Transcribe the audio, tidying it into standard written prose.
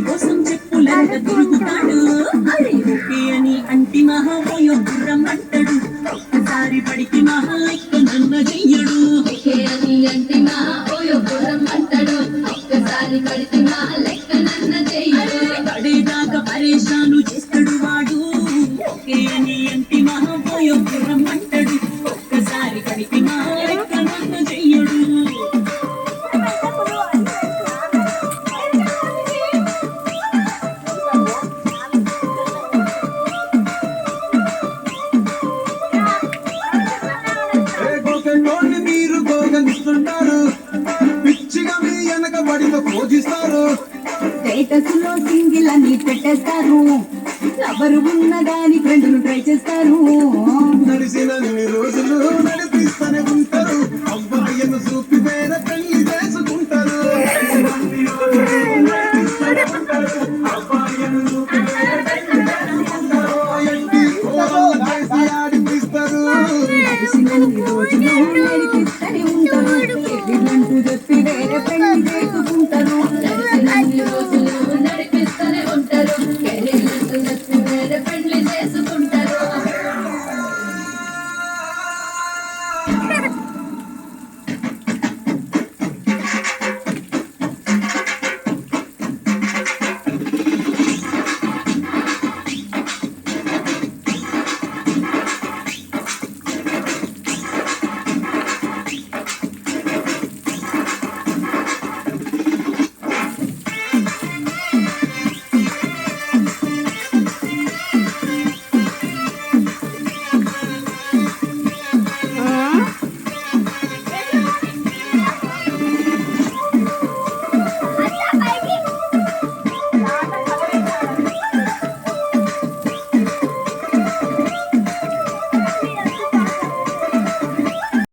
కోసం చెప్పులంట తిరుగుతాడు అని అంటి మహామోయో గుర్రం అంటాడు ఒక్కసారి పడికి మహా లెక్క నన్న చెయ్యడు అని అంటి మహామోయో గుర్రం అంటాడు ఒక్కసారి పడికి మహా లెక్క నన్న చెయ్యడు పడేదాకా పరేషాను చేస్తాడు వాడు ఓకే అని అంటి మహామోయో గుర్రం అంటాడు ఒక్కసారి పడికి మహా లెక్క నన్న చెయ్యడు పిచ్చిగా మీ వెనక బడితో పూజిస్తారు స్టేటస్ లో సింగిల్ అని పెట్టేస్తారు ఎవరు ఉన్నదాని ఫ్రెండ్లు ట్రై చేస్తారు నడిచిన రోజులు నడిపిస్తూనే ఉంటారు అబ్బాయిను చూపి